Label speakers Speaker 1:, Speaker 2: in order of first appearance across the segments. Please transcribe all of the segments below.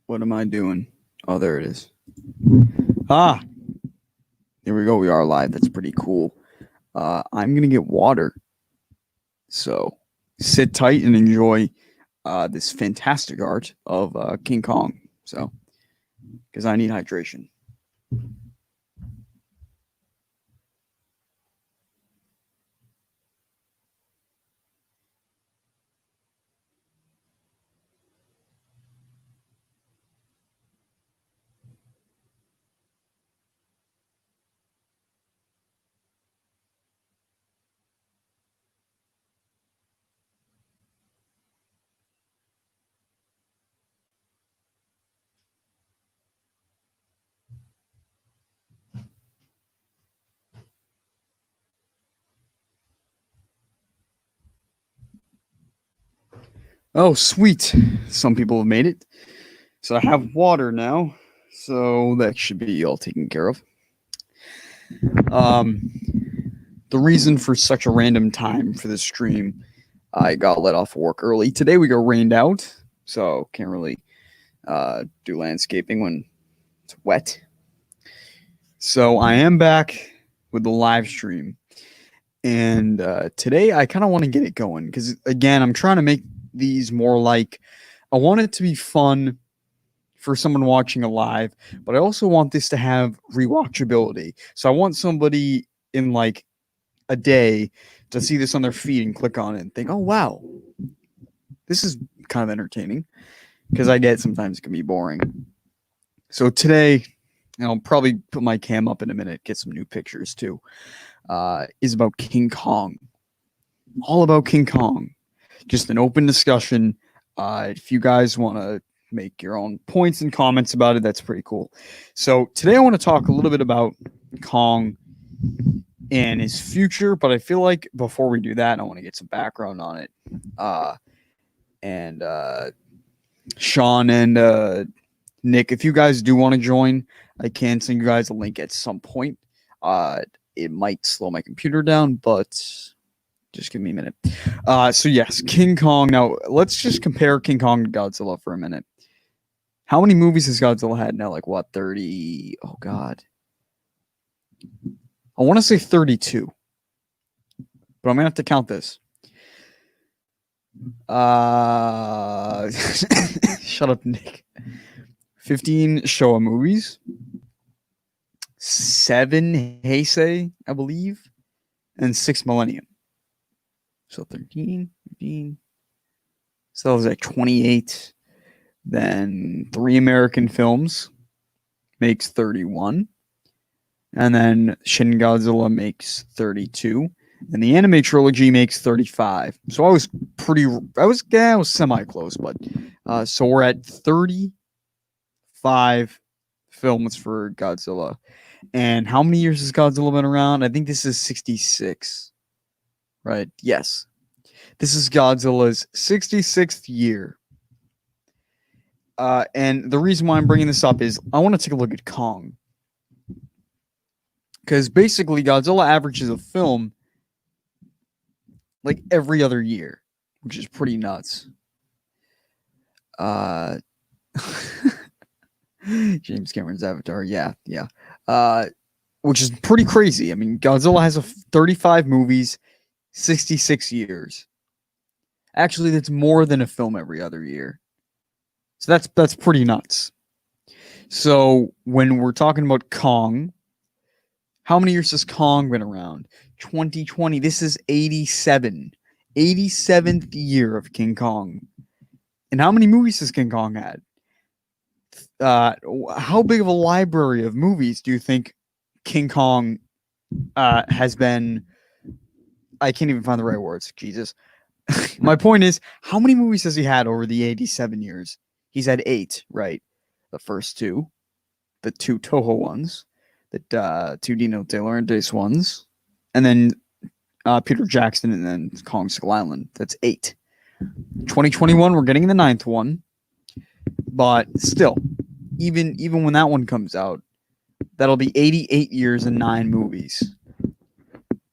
Speaker 1: What am I doing? Oh, there it is. Ah, here we go. We are live. That's pretty cool. I'm going to get water. So sit tight and enjoy this fantastic art of King Kong. So, because I need hydration. Oh, sweet. Some people have made it. So I have water now. So that should be all taken care of. The reason for such a random time for this stream, I got let off work early. Today we got rained out, so can't really do landscaping when it's wet. So I am back with the live stream. And today I kind of want to get it going because, again, I'm trying to make these more like, I want it to be fun for someone watching a live, but I also want this to have rewatchability. So I want somebody in like a day to see this on their feed and click on it and think, oh, wow, this is kind of entertaining, because I get sometimes it can be boring. So today, and I'll probably put my cam up in a minute, get some new pictures too, is about King Kong. All about King Kong. Just an open discussion. If you guys want to make your own points and comments about it, that's pretty cool. So today I want to talk a little bit about Kong and his future, but I feel like before we do that, I want to get some background on it. And Sean and Nick, if you guys do want to join, I can send you guys a link at some point. It might slow my computer down, but just give me a minute. So yes, King Kong. Now let's just compare King Kong to Godzilla for a minute. How many movies has Godzilla had now? Like what, 30? Oh God. I want to say 32. But I'm gonna have to count this. Shut up, Nick. 15 Showa movies. 7 Heisei, I believe. And 6 Millennium. So 13, 15. So that was like 28. Then 3 American films makes 31. And then Shin Godzilla makes 32. And the anime trilogy makes 35. So I was semi-close, but so we're at 35 films for Godzilla. And how many years has Godzilla been around? I think this is 66. Right? Yes. This is Godzilla's 66th year. And the reason why I'm bringing this up is I want to take a look at Kong. Because basically Godzilla averages a film like every other year, which is pretty nuts. James Cameron's Avatar, yeah. Which is pretty crazy. I mean, Godzilla has 35 movies, 66 years. Actually, that's more than a film every other year. So that's pretty nuts. So when we're talking about Kong, how many years has Kong been around? 2020. This is 87. 87th year of King Kong. And how many movies has King Kong had? How big of a library of movies do you think King Kong has been? I can't even find the right words. Jesus. My point is, how many movies has he had over the 87 years? He's had 8, right? The first 2, the 2 Toho ones, the 2 Dino De Laurentiis ones, and then Peter Jackson, and then Kong Skull Island. That's 8. 2021, we're getting the 9th one, but still, even when that one comes out, That'll be 88 years and 9 movies.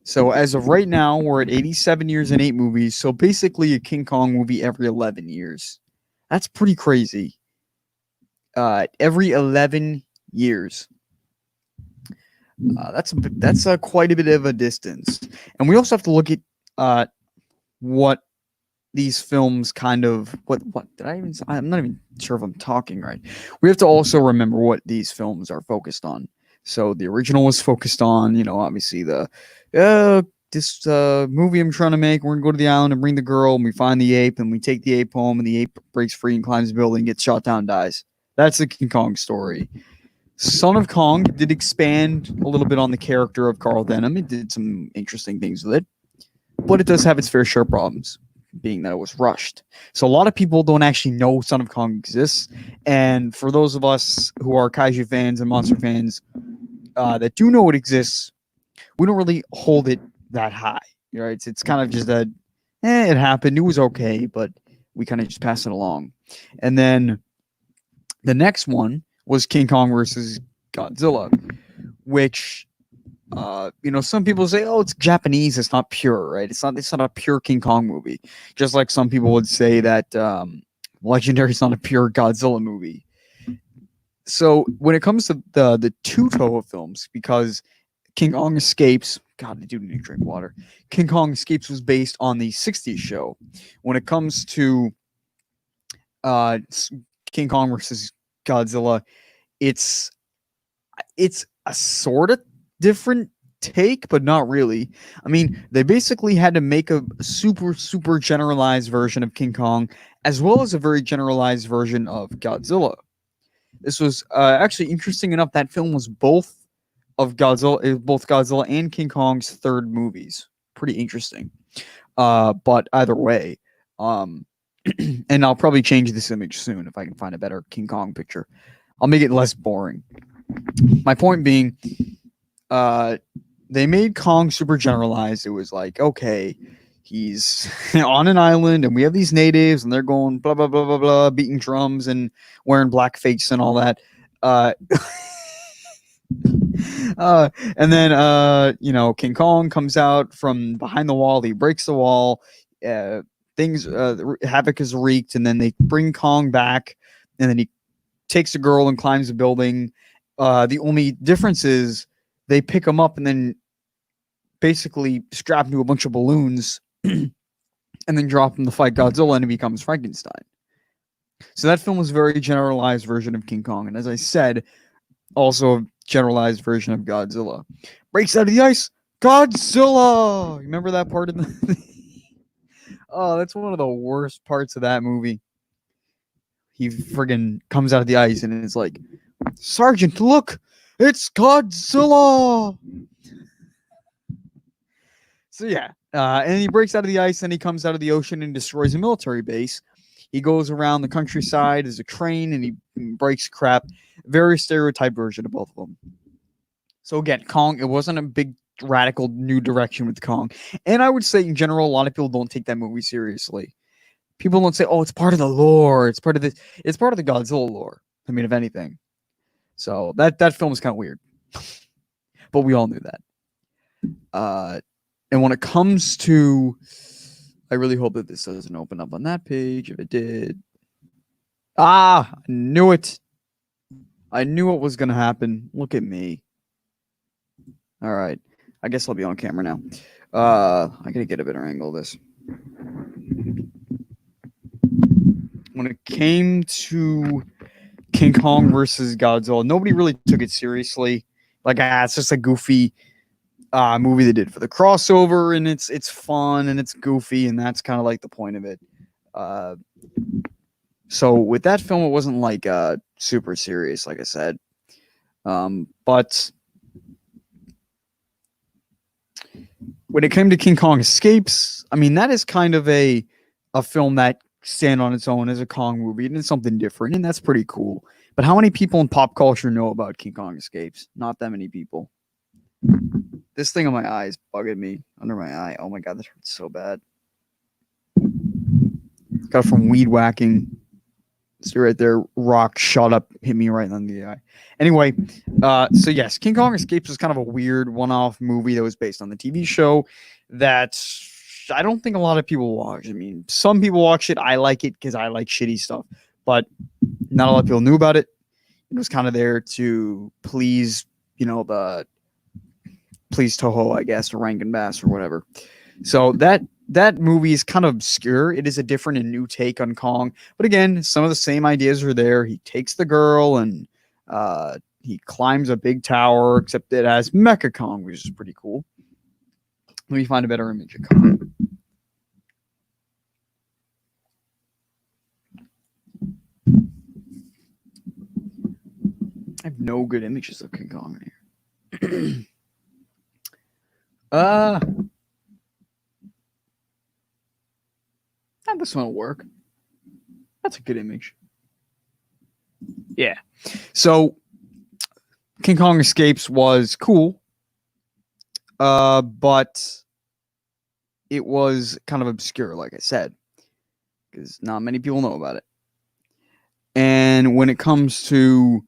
Speaker 1: So as of right now, we're at 87 years and 8 movies. So basically a King Kong movie every 11 years. That's pretty crazy. Every 11 years. That's quite a bit of a distance. And we also have to look at what these films kind of what did I even I'm not even sure if I'm talking right. We have to also remember what these films are focused on. So the original was focused on, obviously the this movie I'm trying to make. We're gonna go to the island and bring the girl, and we find the ape, and we take the ape home, and the ape breaks free and climbs the building, gets shot down, dies. That's the King Kong story. Son of Kong did expand a little bit on the character of Carl Denham. It did some interesting things with it, but it does have its fair share of problems, being that it was rushed. So a lot of people don't actually know Son of Kong exists. And for those of us who are Kaiju fans and monster fans that do know it exists, we don't really hold it that high. Right? It's kind of just that, it happened. It was okay, but we kind of just pass it along. And then the next one was King Kong versus Godzilla, which some people say, oh, it's Japanese, it's not pure, right? It's not a pure King Kong movie. Just like some people would say that Legendary is not a pure Godzilla movie. So when it comes to the two Toho films, because King Kong Escapes, God, I do need to drink water. King Kong Escapes was based on the 60s show. When it comes to King Kong versus Godzilla, it's a sort of different take, but not really. I mean, they basically had to make a super generalized version of King Kong, as well as a very generalized version of Godzilla. This was actually interesting enough. That film was both Godzilla and King Kong's third movies. Pretty interesting. But either way, and I'll probably change this image soon if I can find a better King Kong picture. I'll make it less boring. My point being, they made Kong super generalized. It was like, okay, he's on an island and we have these natives and they're going blah, blah, blah, blah, blah, beating drums and wearing blackface and all that. And then, King Kong comes out from behind the wall. He breaks the wall. Havoc is wreaked, and then they bring Kong back, and then he takes a girl and climbs a building. The only difference is they pick him up and then basically strap him to a bunch of balloons and then drop him to fight Godzilla, and he becomes Frankenstein. So that film was a very generalized version of King Kong. And as I said, also a generalized version of Godzilla. Breaks out of the ice, Godzilla! Remember that part of the... Oh, that's one of the worst parts of that movie. He friggin' comes out of the ice and it's like, Sergeant, look! It's Godzilla! So yeah, and he breaks out of the ice and he comes out of the ocean and destroys a military base. He goes around the countryside as a train and he breaks crap. Very stereotyped version of both of them. So again, Kong, it wasn't a big radical new direction with Kong. And I would say in general, a lot of people don't take that movie seriously. People don't say, oh, it's part of the lore. It's part of it's part of the Godzilla lore. I mean, if anything. So that film is kind of weird. But we all knew that. And when it comes to, I really hope that this doesn't open up on that page. If it did, I knew it. I knew what was going to happen. Look at me. All right. I guess I'll be on camera now. I got to get a better angle of this. When it came to King Kong versus Godzilla, nobody really took it seriously. Like, it's just a goofy movie they did for the crossover, and it's fun and it's goofy, and that's kind of like the point of it. So with that film, it wasn't like super serious, like I said. But when it came to King Kong Escapes, I mean, that is kind of a film that stand on its own as a Kong movie, and it's something different, and that's pretty cool. But how many people in pop culture know about King Kong Escapes? Not that many people. This thing on my eye is bugging me under my eye. Oh my god, this hurts so bad. Got it from weed whacking. See right there, rock shot up, hit me right on the eye. Anyway, so yes, King Kong Escapes was kind of a weird one-off movie that was based on the TV show that I don't think a lot of people watch. I mean, some people watch it. I like it because I like shitty stuff, but not a lot of people knew about it. It was kind of there to please, the please Toho, I guess, or Rankin Bass or whatever. So that movie is kind of obscure. It is a different and new take on Kong, but again, some of the same ideas are there. He takes the girl and he climbs a big tower, except it has Mecha Kong, which is pretty cool. Let me find a better image of Kong. I have no good images of King Kong in here. This one will work. That's a good image. Yeah. So King Kong Escapes was cool, but it was kind of obscure, like I said, because not many people know about it. And when it comes to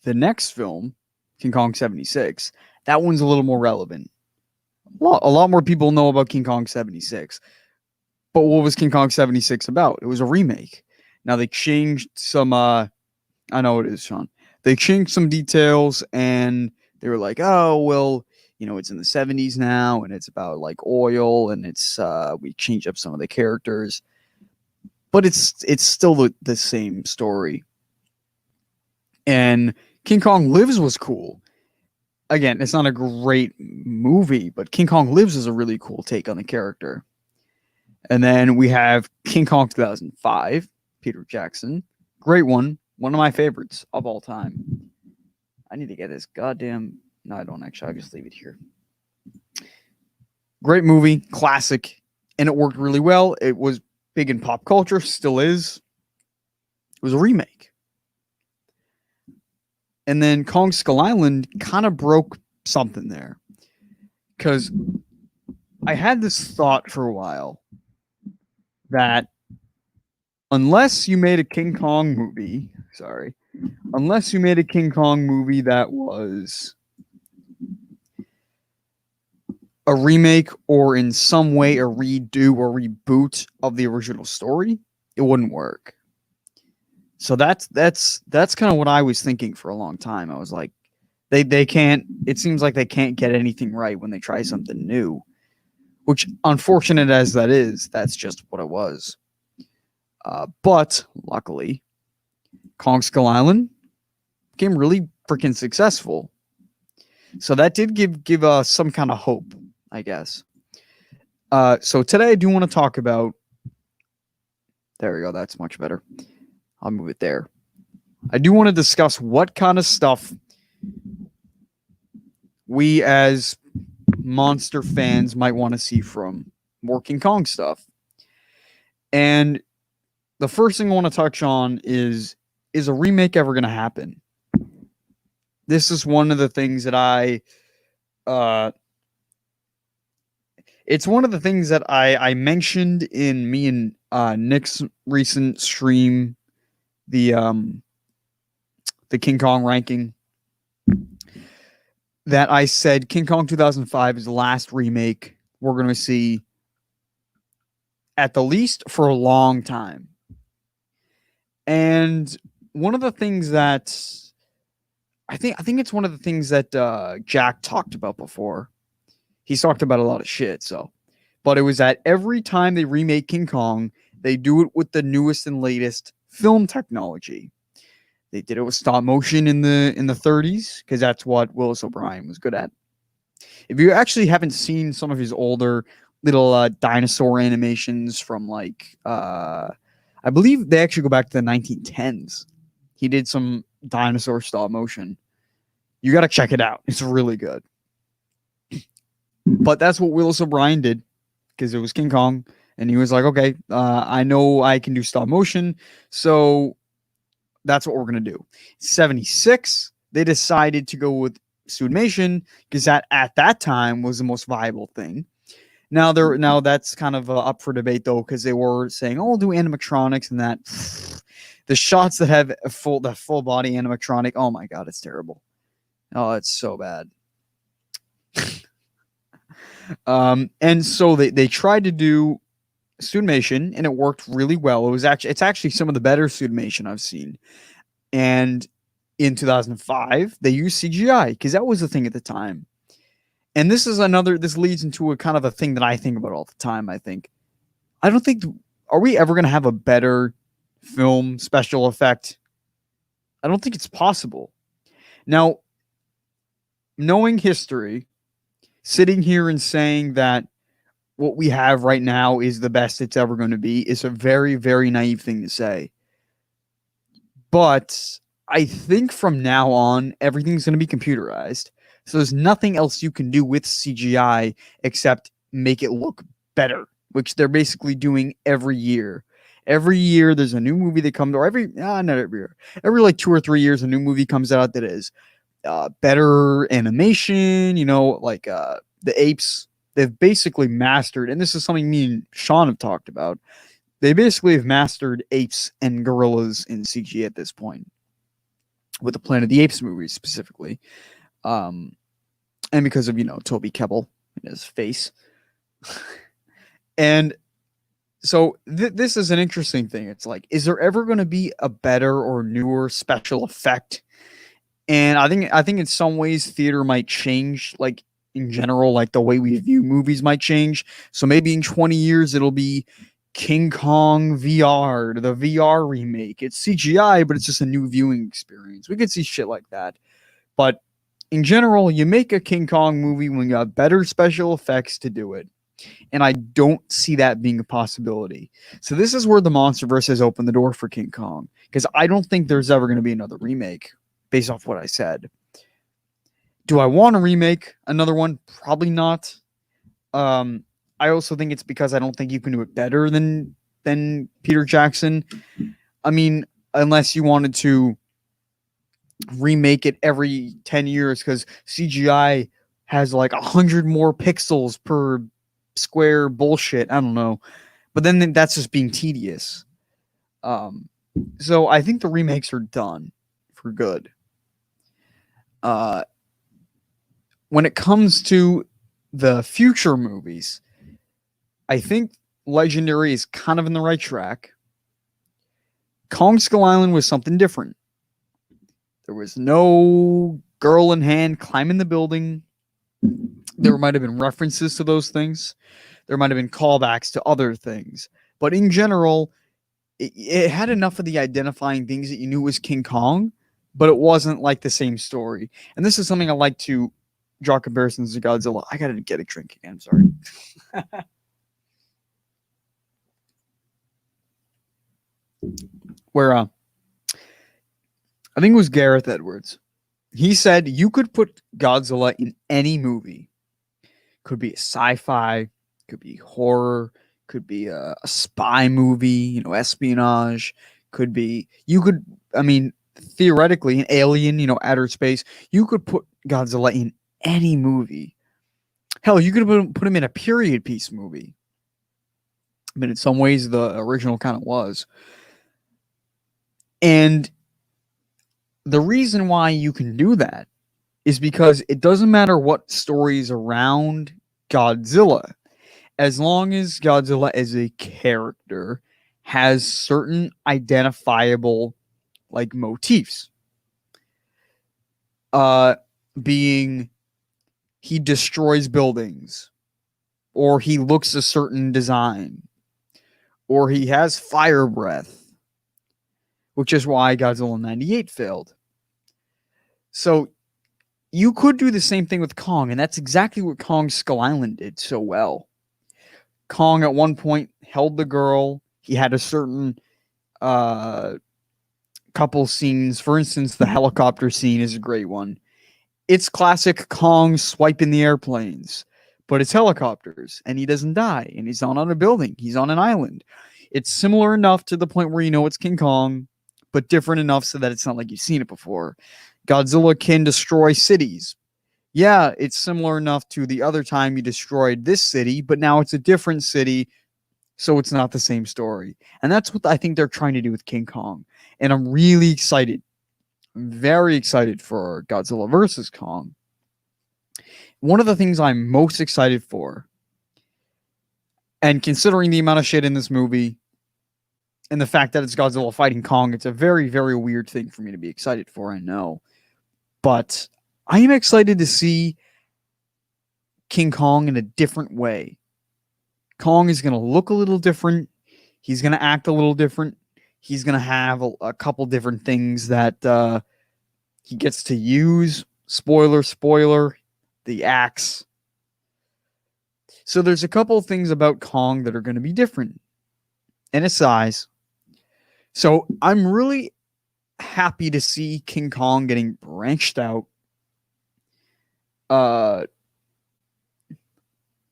Speaker 1: the next film, King Kong 76, that one's a little more relevant. A lot more people know about King Kong 76. But what was King Kong 76 about? It was a remake. Now they changed some I know it is, Sean. They changed some details and they were like, "Oh, well, it's in the 70s now and it's about like oil and it's we changed up some of the characters." But it's still the same story. And King Kong Lives was cool. Again, it's not a great movie, but King Kong Lives is a really cool take on the character. And then we have King Kong 2005, Peter Jackson. Great one. One of my favorites of all time. I need to get this goddamn... No, I don't actually. I'll just leave it here. Great movie. Classic. And it worked really well. It was big in pop culture. Still is. It was a remake. And then Kong Skull Island kind of broke something there. Because I had this thought for a while that unless you made a King Kong movie, that was a remake or in some way a redo or reboot of the original story, it wouldn't work. So that's kind of what I was thinking for a long time. I was like, they can't. It seems like they can't get anything right when they try something new, which, unfortunate as that is, that's just what it was. But luckily, Kong Skull Island became really freaking successful. So that did give us some kind of hope, I guess. So today I do want to talk about... There we go. That's much better. I'll move it there. I do want to discuss what kind of stuff we as monster fans might want to see from more King Kong stuff. And the first thing I want to touch on is a remake ever going to happen? This is one of the things that it's one of the things that I mentioned in me and Nick's recent stream, the King Kong ranking, that I said King Kong 2005 is the last remake we're going to see at the least for a long time. And one of the things that I think it's one of the things that Jack talked about before. He's talked about a lot of shit, but it was that every time they remake King Kong, they do it with the newest and latest film technology. They did it with stop motion in the 30s because that's what Willis O'Brien was good at. If you actually haven't seen some of his older little dinosaur animations from I believe they actually go back to the 1910s. He did some dinosaur stop motion. You got to check it out. It's really good. But that's what Willis O'Brien did because it was King Kong. And he was like, okay, I know I can do stop motion. So that's what we're going to do. 76, they decided to go with Suitmation because that at that time was the most viable thing. Now that's kind of up for debate though, because they were saying, "Oh, we'll do animatronics," and that the shots that have the full body animatronic. Oh my god, it's terrible. Oh, it's so bad. And so they tried to do Suitmation, and it worked really well. It's actually some of the better Suitmation I've seen. And in 2005, they used CGI because that was the thing at the time. And this leads into a kind of a thing that I think about all the time. I don't think, are we ever going to have a better film special effect? I don't think it's possible. Now, knowing history, sitting here and saying that what we have right now is the best it's ever going to be is a very, very naive thing to say. But I think from now on, everything's going to be computerized. So there's nothing else you can do with CGI except make it look better, which they're basically doing every year. Every year there's a new movie that comes, or not every year, every like 2 or 3 years, a new movie comes out that is better animation, like the apes. They've basically mastered, and this is something me and Sean have talked about. They basically have mastered apes and gorillas in CG at this point, with the Planet of the Apes movies specifically, and because of Toby Kebbell and his face, and so this is an interesting thing. It's like, is there ever going to be a better or newer special effect? And I think in some ways theater might change, like in general, like the way we view movies might change. So maybe in 20 years it'll be King Kong VR, the VR remake. It's CGI, but it's just a new viewing experience. We could see shit like that. But in general, you make a King Kong movie when you have better special effects to do it. And I don't see that being a possibility. So this is where the MonsterVerse has opened the door for King Kong, because I don't think there's ever going to be another remake based off what I said. Do I want to remake another one? Probably not. I also think it's because I don't think you can do it better than Peter Jackson. I mean, unless you wanted to remake it every 10 years, because CGI has like 100 more pixels per square bullshit. I don't know. But then that's just being tedious. So I think the remakes are done for good. When it comes to the future movies, I think Legendary is kind of in the right track. Kong Skull Island was something different. There was no girl in hand climbing the building. There might have been references to those things. There might have been callbacks to other things. But in general, it had enough of the identifying things that you knew was King Kong, but it wasn't like the same story. And this is something I like to draw comparisons to Godzilla. I gotta get a drink again. I'm sorry. Where I think it was Gareth Edwards. He said you could put Godzilla in any movie. Could be a sci-fi, could be horror, could be a spy movie, espionage. Could be, theoretically, an alien, outer space. You could put Godzilla in any movie. Hell, you could put him in a period piece movie. I mean, in some ways, the original kind of was. And the reason why you can do that is because it doesn't matter what stories around Godzilla, as long as Godzilla as a character has certain identifiable like motifs. Being he destroys buildings, or he looks a certain design, or he has fire breath, which is why Godzilla 98 failed. So you could do the same thing with Kong, and that's exactly what Kong Skull Island did so well. Kong at one point held the girl. He had a certain couple scenes. For instance, the helicopter scene is a great one. It's classic Kong swiping the airplanes, but it's helicopters, and he doesn't die, and he's not on a building. He's on an island. It's similar enough to the point where it's King Kong, but different enough so that it's not like you've seen it before. Godzilla can destroy cities. Yeah, it's similar enough to the other time you destroyed this city, but now it's a different city, so it's not the same story. And that's what I think they're trying to do with King Kong. And I'm really excited, very excited for Godzilla versus Kong. One of the things I'm most excited for, and considering the amount of shit in this movie and the fact that it's Godzilla fighting Kong, it's a very, very weird thing for me to be excited for, I know. But I am excited to see King Kong in a different way. Kong is going to look a little different. He's going to act a little different. He's going to have a couple different things that he gets to use. Spoiler, spoiler, the axe. So there's a couple of things about Kong that are going to be different in his size. So I'm really happy to see King Kong getting branched out.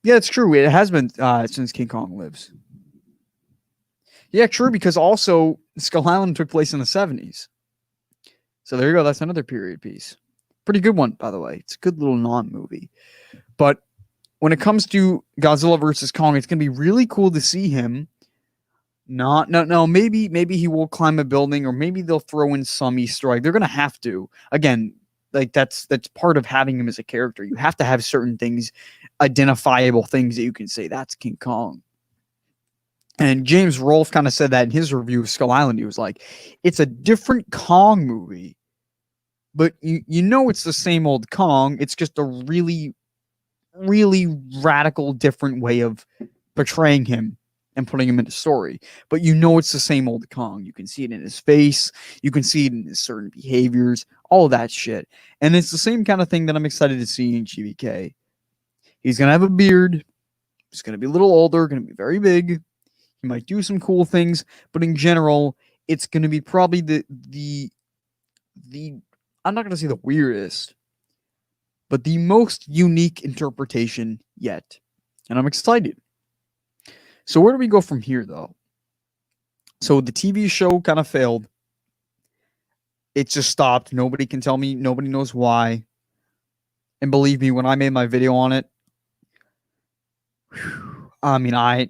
Speaker 1: Yeah, it's true. It has been since King Kong lives. Yeah, true, because also Skull Island took place in the 70s. So there you go. That's another period piece. Pretty good one, by the way. It's a good little non-movie. But when it comes to Godzilla versus Kong, it's going to be really cool to see him. Maybe he will climb a building, or maybe they'll throw in some Easter egg. They're going to have to. Again, like that's part of having him as a character. You have to have certain things, identifiable things that you can say, that's King Kong. And James Rolfe kind of said that in his review of Skull Island. He was like, it's a different Kong movie, but you know it's the same old Kong. It's just a really, really radical, different way of portraying him and putting him in the story. But you know it's the same old Kong. You can see it in his face. You can see it in his certain behaviors, all of that shit. And it's the same kind of thing that I'm excited to see in GVK. He's going to have a beard. He's going to be a little older, going to be very big. He might do some cool things, but in general, it's going to be probably the I'm not going to say the weirdest, but the most unique interpretation yet. And I'm excited. So where do we go from here, though? So the TV show kind of failed. It just stopped. Nobody can tell me. Nobody knows why. And believe me, when I made my video on it, I mean, I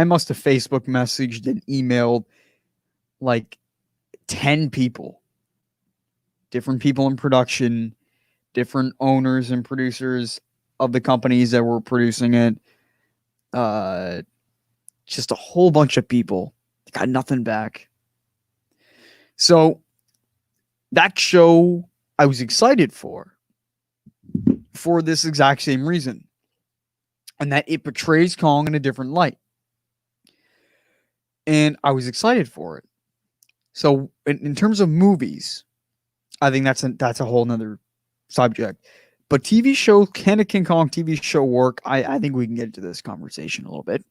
Speaker 1: must have Facebook messaged and emailed like 10 people. Different people in production, different owners and producers of the companies that were producing it. Just a whole bunch of people. Got nothing back. So that show I was excited for this exact same reason. And that it portrays Kong in a different light. And I was excited for it. So in terms of movies, I think that's a whole nother subject. But TV show, can a King Kong TV show work? I think we can get into this conversation a little bit.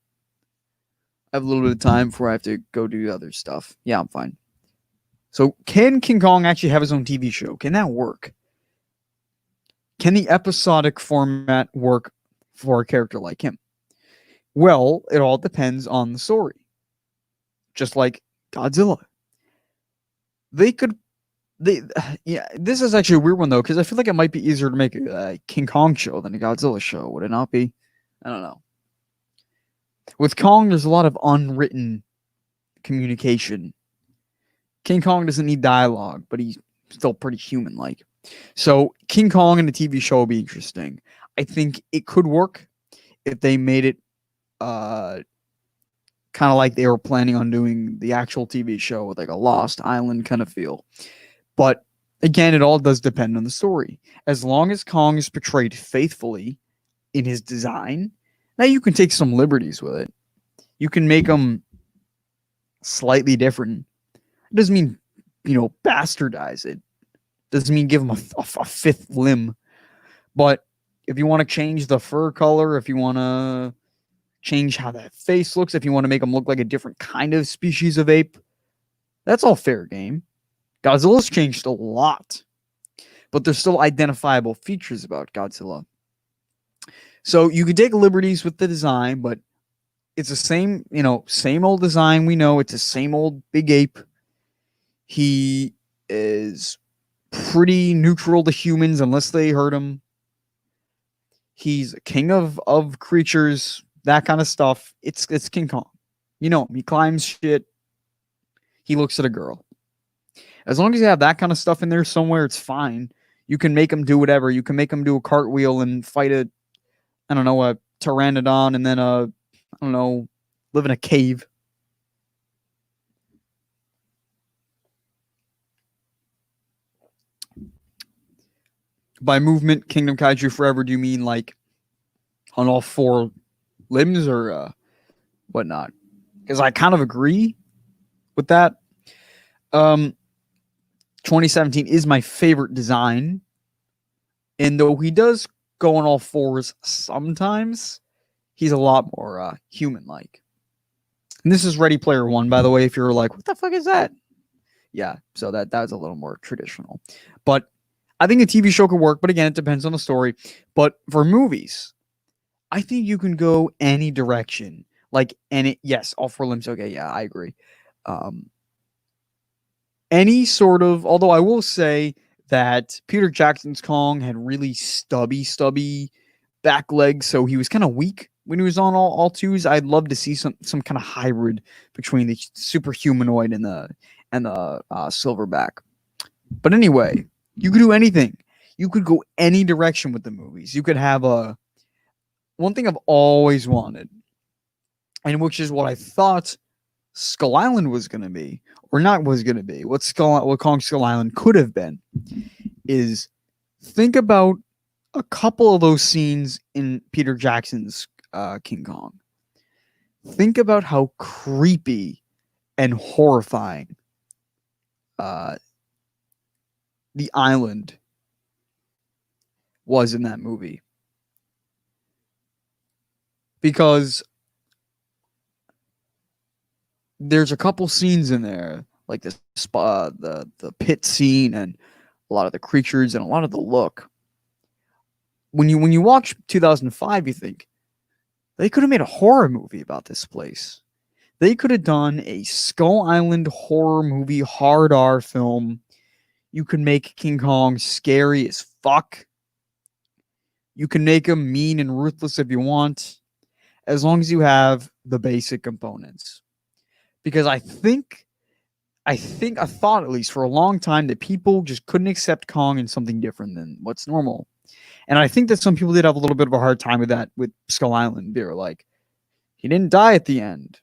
Speaker 1: I have a little bit of time before I have to go do other stuff. Yeah, I'm fine. So can King Kong actually have his own TV show? Can that work? Can the episodic format work for a character like him? Well, it all depends on the story. Just like Godzilla. Yeah, this is actually a weird one, though, because I feel like it might be easier to make a King Kong show than a Godzilla show. Would it not be? I don't know. With Kong, there's a lot of unwritten communication. King Kong doesn't need dialogue, but he's still pretty human-like. So King Kong in a TV show would be interesting. I think it could work if they made it kind of like they were planning on doing the actual TV show with like a Lost Island kind of feel. But again, it all does depend on the story. As long as Kong is portrayed faithfully in his design, now you can take some liberties with it. You can make him slightly different. It doesn't mean, bastardize it. Doesn't mean give him a fifth limb. But if you want to change the fur color, if you want to change how that face looks, if you want to make him look like a different kind of species of ape, that's all fair game. Godzilla's changed a lot, but there's still identifiable features about Godzilla. So you could take liberties with the design, but it's the same, same old design. We know it's the same old big ape. He is pretty neutral to humans unless they hurt him. He's a king of creatures, that kind of stuff. It's King Kong. You know him. He climbs shit. He looks at a girl. As long as you have that kind of stuff in there somewhere, it's fine. You can make him do whatever. You can make him do a cartwheel and fight a, I don't know, a pteranodon, and then I don't know, live in a cave. By movement, Kingdom Kaiju Forever, do you mean like on all four limbs or whatnot? Because I kind of agree with that. 2017 is my favorite design. And though he does go on all fours sometimes, he's a lot more human-like. And this is Ready Player One, by the way, if you're like, what the fuck is that? Yeah, so that's a little more traditional. But I think a TV show could work, but again, it depends on the story. But for movies, I think you can go any direction. Like, yes, all four limbs, okay, yeah, I agree. Any sort of, although I will say that Peter Jackson's Kong had really stubby back legs, so he was kind of weak when he was on all twos. I'd love to see some kind of hybrid between the super humanoid and the silverback. But anyway, you could do anything. You could go any direction with the movies. You could have one thing I've always wanted, and which is what I thought Skull Island was going to be, or not was going to be, what Kong Skull Island could have been, is think about a couple of those scenes in Peter Jackson's King Kong. Think about how creepy and horrifying the island was in that movie. Because there's a couple scenes in there, like this the pit scene, and a lot of the creatures and a lot of the look. When you watch 2005, you think they could have made a horror movie about this place. They could have done a Skull Island horror movie, hard R film. You can make King Kong scary as fuck. You can make him mean and ruthless if you want, as long as you have the basic components. Because I thought, at least for a long time, that people just couldn't accept Kong in something different than what's normal. And I think that some people did have a little bit of a hard time with that with Skull Island. They were like, he didn't die at the end.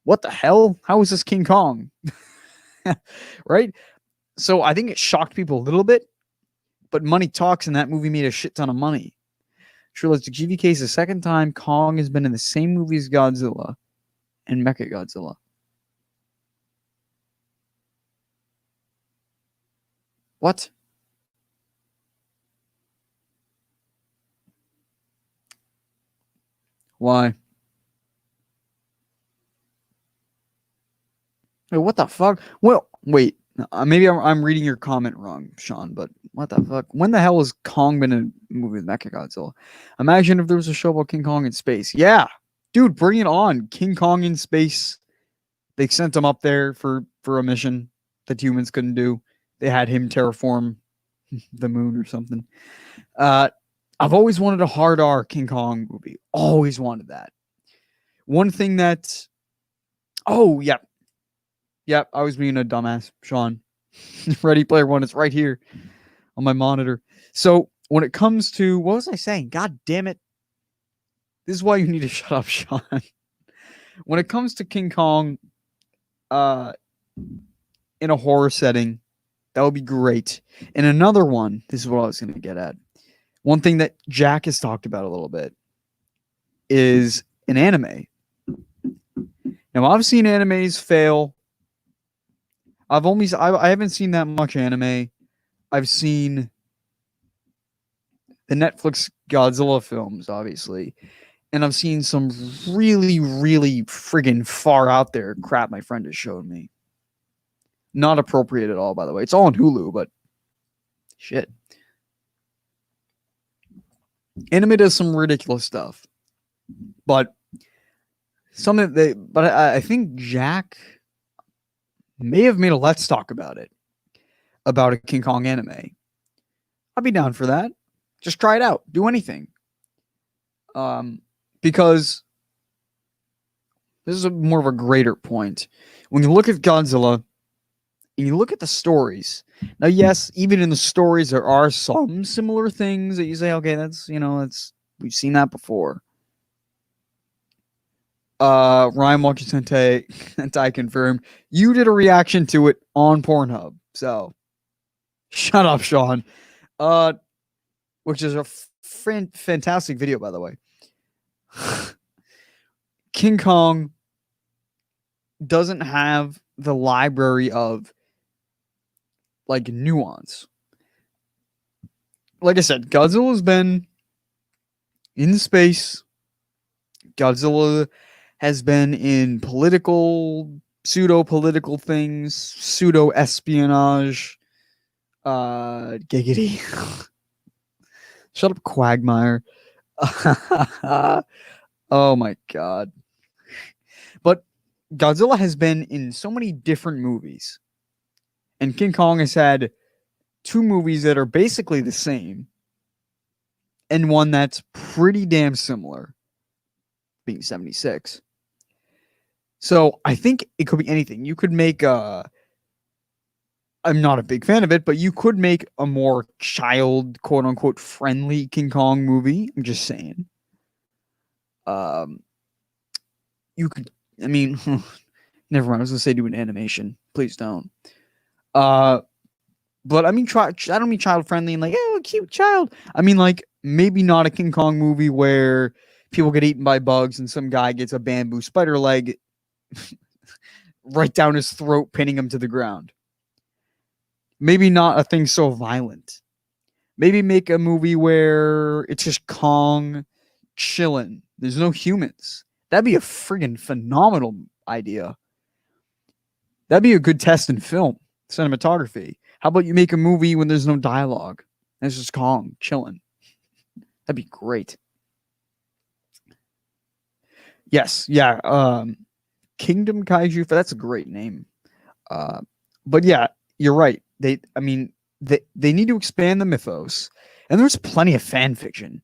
Speaker 1: What the hell? How is this King Kong? Right? So I think it shocked people a little bit, but money talks, and that movie made a shit ton of money. Trilogy GVK is the second time Kong has been in the same movie as Godzilla and Mechagodzilla. What? Why? Wait, what the fuck? Well, wait. Maybe I'm reading your comment wrong, Sean, but what the fuck? When the hell has Kong been in a movie with Mechagodzilla? Imagine if there was a show about King Kong in space. Yeah. Dude, bring it on. King Kong in space. They sent him up there for a mission that humans couldn't do. They had him terraform the moon or something. I've always wanted a hard R King Kong movie. Always wanted that. One thing that... Oh, yeah. Yep, I was being a dumbass, Sean. Ready Player One is right here on my monitor. So when it comes to... What was I saying? God damn it. This is why you need to shut up, Sean. When it comes to King Kong in a horror setting, that would be great. And another one, this is what I was going to get at. One thing that Jack has talked about a little bit is an anime. Now, I've seen animes fail. I haven't seen that much anime. I've seen the Netflix Godzilla films, obviously. And I've seen some really, really friggin' far out there crap my friend has showed me. Not appropriate at all, by the way. It's all on Hulu, but shit. Anime does some ridiculous stuff. But I think Jack may have made a Let's Talk about it. About a King Kong anime. I'd be down for that. Just try it out. Do anything. Because this is more of a greater point. When you look at Godzilla and you look at the stories, now, yes, even in the stories, there are some similar things that you say, okay, that's, we've seen that before. Ryan Walker and I confirmed you did a reaction to it on Pornhub. So shut up, Sean. Which is a fantastic video, by the way. King Kong doesn't have the library of like nuance. Like I said, Godzilla's been in space. Godzilla has been in pseudo-political things, pseudo-espionage. Giggity. Shut up, Quagmire. Oh my god. But Godzilla has been in so many different movies. And King Kong has had 2 movies that are basically the same. And one that's pretty damn similar, being 76. So I think it could be anything. You could make I'm not a big fan of it, but you could make a more child, quote unquote, friendly King Kong movie. I'm just saying. You could, I mean, never mind. I was gonna say do an animation. Please don't. But I mean, I don't mean child friendly and like, oh, cute child. I mean, like, maybe not a King Kong movie where people get eaten by bugs and some guy gets a bamboo spider leg right down his throat, pinning him to the ground. Maybe not a thing so violent. Maybe make a movie where it's just Kong chilling. There's no humans. That'd be a friggin' phenomenal idea. That'd be a good test in film, cinematography. How about you make a movie when there's no dialogue? And it's just Kong chilling. That'd be great. Yes, yeah. Kingdom Kaiju. That's a great name. But yeah, you're right. They need to expand the mythos, and there's plenty of fan fiction.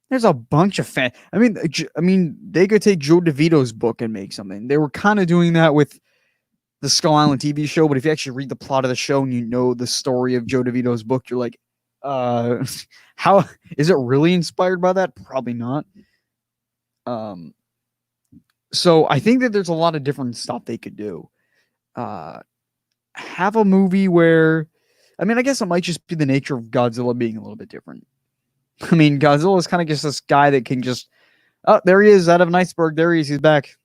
Speaker 1: There's a bunch of fan. I mean, they could take Joe DeVito's book and make something. They were kind of doing that with the Skull Island TV show, but if you actually read the plot of the show and you know the story of Joe DeVito's book, you're like, how is it really inspired by that? Probably not. So I think that there's a lot of different stuff they could do. Have a movie where, I mean, I guess it might just be the nature of Godzilla being a little bit different. I mean, Godzilla is kind of just this guy that can just, oh, there he is out of an iceberg. There he is. He's back.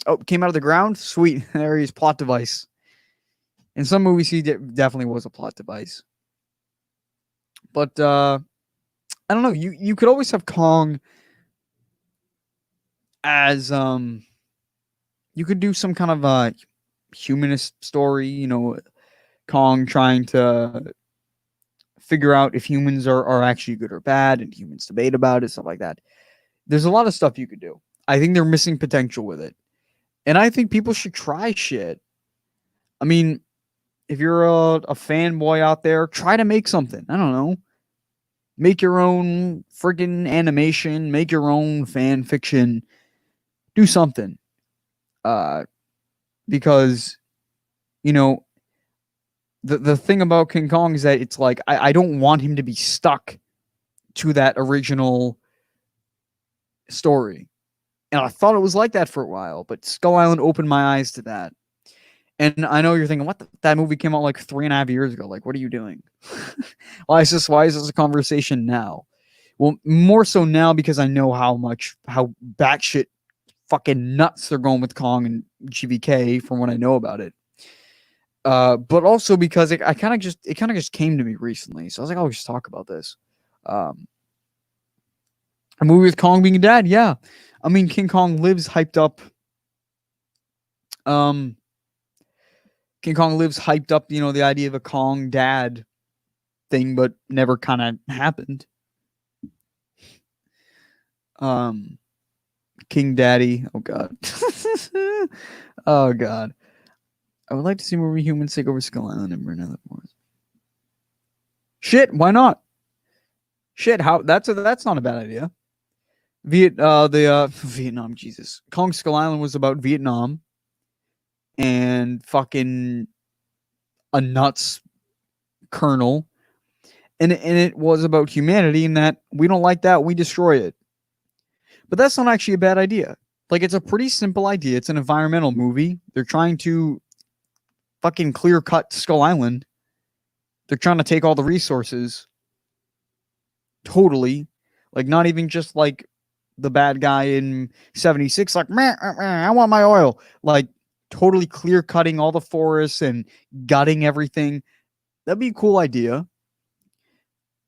Speaker 1: Oh, came out of the ground? Sweet. There he is. Plot device. In some movies, he definitely was a plot device. But, I don't know. You could always have Kong as, you could do some kind of a humanist story, Kong trying to figure out if humans are actually good or bad, and humans debate about it, stuff like that. There's a lot of stuff you could do. I think they're missing potential with it. And I think people should try shit. I mean, if you're a fanboy out there, try to make something. I don't know. Make your own friggin' animation. Make your own fan fiction. Do something. Because, the thing about King Kong is that it's like, I don't want him to be stuck to that original story. And I thought it was like that for a while, but Skull Island opened my eyes to that. And I know you're thinking, that movie came out like 3.5 years ago. Like, what are you doing? Why is this a conversation now? Well, more so now because I know how batshit fucking nuts they're going with Kong and GVK from what I know about it. But also because it kind of just came to me recently. So I was like, I'll just talk about this. A movie with Kong being a dad. Yeah. I mean, King Kong Lives hyped up. King Kong Lives hyped up, the idea of a Kong dad thing, but never kind of happened. King Daddy. Oh, God. Oh, God. I would like to see more humans take over Skull Island and burn other wars. Shit, why not? Shit, that's not a bad idea. Vietnam, Jesus. Kong Skull Island was about Vietnam and fucking a nuts colonel, and it was about humanity and that we don't like that, we destroy it. But that's not actually a bad idea. Like, it's a pretty simple idea. It's an environmental movie. They're trying to fucking clear cut Skull Island. They're trying to take all the resources. Totally. Like, not even just like the bad guy in 76, like, meh, I want my oil. Like, totally clear cutting all the forests and gutting everything. That'd be a cool idea.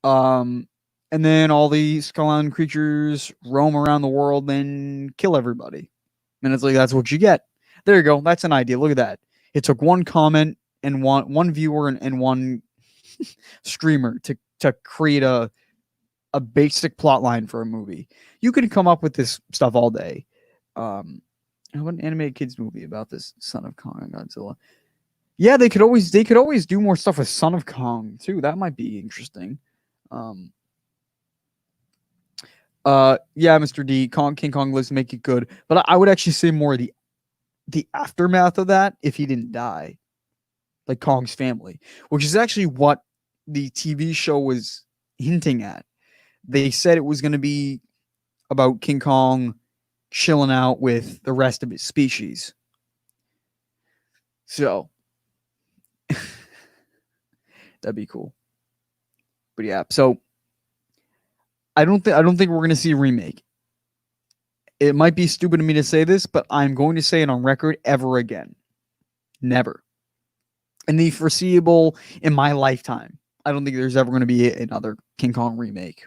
Speaker 1: And then all the Skull Island creatures roam around the world and kill everybody. And it's like, that's what you get. There you go. That's an idea. Look at that. It took one comment and one viewer and one streamer to create a basic plot line for a movie. You can come up with this stuff all day. How about an animated kids movie about this Son of Kong and Godzilla? Yeah, they could always do more stuff with Son of Kong too. That might be interesting. Yeah, Mr. D, King Kong lives make it good, but I would actually say more the aftermath of that if he didn't die, like Kong's family, which is actually what the TV show was hinting at. They said it was going to be about King Kong chilling out with the rest of his species. So that'd be cool. But yeah, so I don't think we're going to see a remake. It might be stupid of me to say this, but I'm going to say it on record ever again. Never. In the foreseeable, in my lifetime, I don't think there's ever going to be another King Kong remake.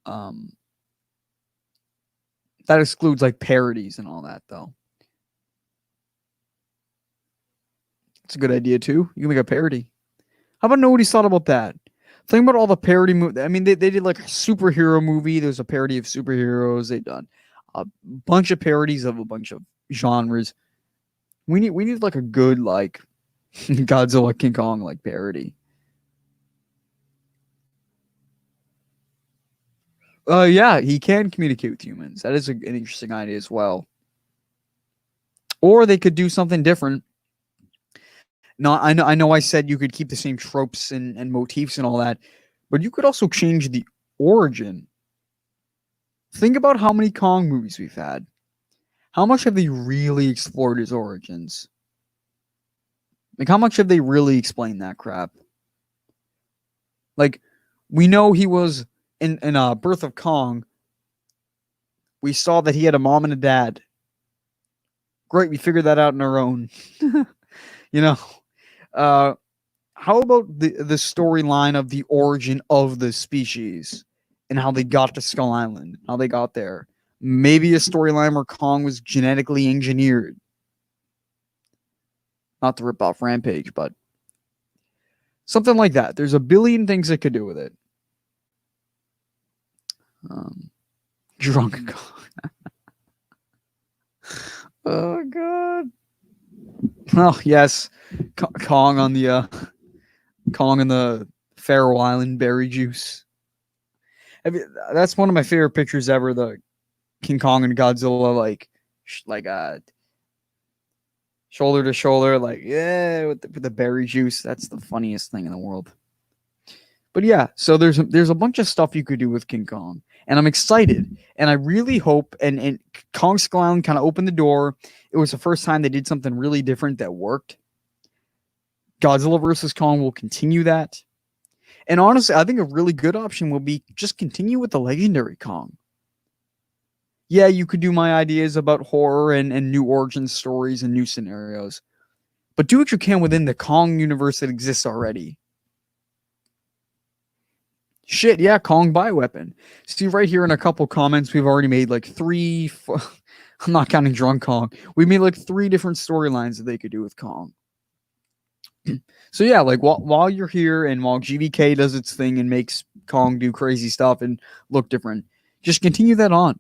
Speaker 1: That excludes like parodies and all that, though. It's a good idea too. You can make a parody. How about nobody's thought about that? Think about all the parody movies. I mean, they did like a superhero movie. There's a parody of superheroes. They've done a bunch of parodies of a bunch of genres. We need like a good like Godzilla King Kong like parody. Yeah, he can communicate with humans. That is an interesting idea as well. Or they could do something different. No, I know I said you could keep the same tropes and motifs and all that, but you could also change the origin. Think about how many Kong movies we've had. How much have they really explored his origins? Like, how much have they really explained that crap? Like, we know he was in Birth of Kong. We saw that he had a mom and a dad. Great, we figured that out on our own. You know, how about the storyline of the origin of the species and how they got to Skull Island, how they got there? Maybe a storyline where Kong was genetically engineered. Not to rip off Rampage, but something like that. There's a billion things they could do with it. Drunk Kong. Oh God. Oh yes, Kong on the Kong and the Faroe Island berry juice. That's one of my favorite pictures ever. The King Kong and Godzilla like shoulder to shoulder, like yeah, with the berry juice. That's the funniest thing in the world. But yeah, so there's a bunch of stuff you could do with King Kong, and I'm excited, and I really hope. And Kong Skull Island kind of opened the door. It was the first time they did something really different that worked. Godzilla versus Kong will continue that, and honestly, I think a really good option will be just continue with the legendary Kong. Yeah, you could do my ideas about horror and new origin stories and new scenarios, but do what you can within the Kong universe that exists already. Shit, yeah, Kong bioweapon. See right here in a couple comments, we've already made like three. I'm not counting Drunk Kong. We made like 3 different storylines that they could do with Kong. So yeah, like while you're here and while GVK does its thing and makes Kong do crazy stuff and look different, just continue that on.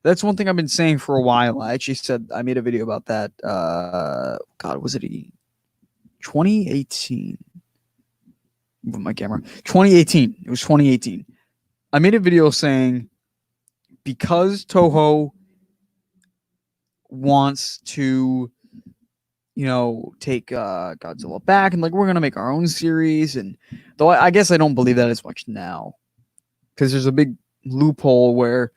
Speaker 1: That's one thing I've been saying for a while. I actually said I made a video about that. God, was it 2018? with my camera. 2018. It was 2018. I made a video saying because Toho wants to, take Godzilla back and like we're gonna make our own series, and though I guess I don't believe that as much now because there's a big loophole where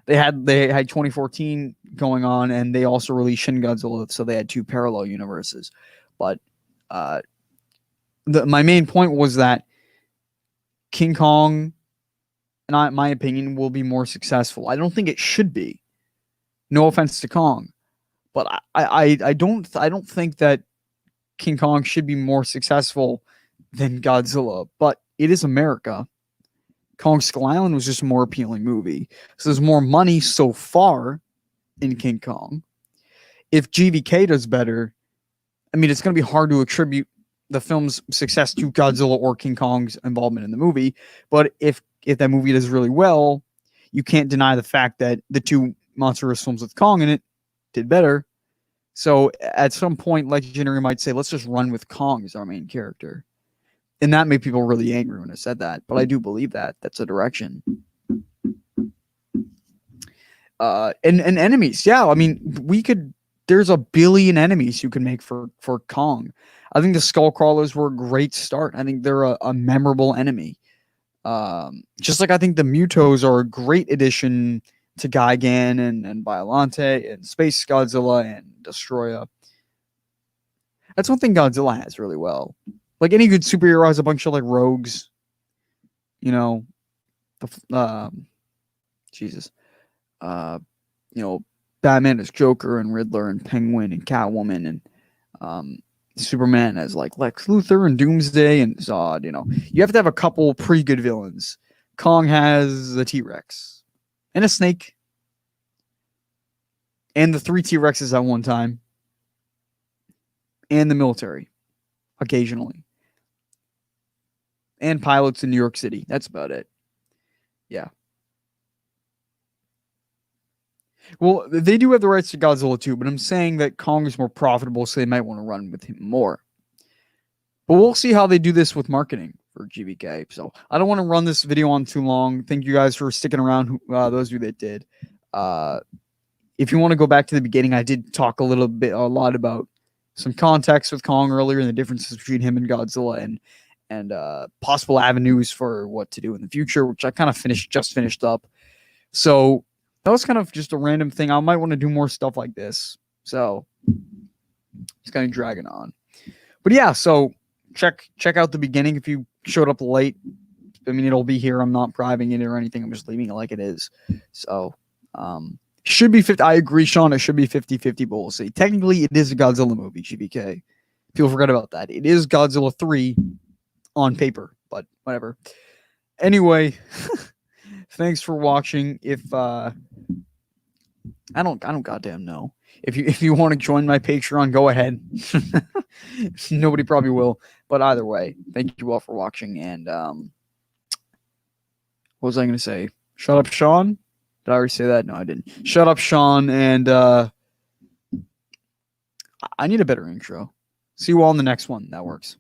Speaker 1: they had 2014 going on, and they also released Shin Godzilla, so they had two parallel universes. But my main point was that King Kong, in my opinion, will be more successful. I don't think it should be. No offense to Kong, but I don't think that King Kong should be more successful than Godzilla. But it is America. Kong Skull Island was just a more appealing movie. So there's more money so far in King Kong. If GVK does better, I mean, it's going to be hard to attribute the film's success to Godzilla or King Kong's involvement in the movie. But if that movie does really well, you can't deny the fact that the two monstrous films with Kong in it did better. So at some point, Legendary might say, let's just run with Kong as our main character. And that made people really angry when I said that. But I do believe that. That's a direction. And enemies. Yeah, I mean, there's a billion enemies you can make for Kong. I think the Skull Crawlers were a great start. I think they're a memorable enemy. Just like I think the Mutos are a great addition to Gigan and Biollante and Space Godzilla and Destroya. That's one thing Godzilla has really well. Like any good superhero has a bunch of like rogues. Batman is Joker and Riddler and Penguin and Catwoman, and Superman has like Lex Luthor and Doomsday and Zod. You have to have a couple pretty good villains. Kong has a T-Rex and a snake and the 3 T-Rexes at one time and the military occasionally and pilots in New York City. That's about it. Yeah. Well, they do have the rights to Godzilla too, but I'm saying that Kong is more profitable, so they might want to run with him more. But we'll see how they do this with marketing for GVK. So I don't want to run this video on too long. Thank you guys for sticking around, those of you that did. If you want to go back to the beginning, I did talk a lot about some context with Kong earlier and the differences between him and Godzilla and possible avenues for what to do in the future, which I kind of just finished up. So that was kind of just a random thing. I might want to do more stuff like this. So it's kind of dragging on. But yeah, so check out the beginning if you showed up late. I mean, it'll be here. I'm not bribing it or anything. I'm just leaving it like it is. So should be 50. I agree, Sean. It should be 50-50, but we'll see. Technically, it is a Godzilla movie, GBK. People forget about that. It is Godzilla 3 on paper, but whatever. Anyway, thanks for watching. If I don't goddamn know. If you want to join my Patreon, go ahead. Nobody probably will, but either way, thank you all for watching. And what was I going to say? Shut up, Sean. Did I already say that? No, I didn't. Shut up, Sean. And I need a better intro. See you all in the next one. That works.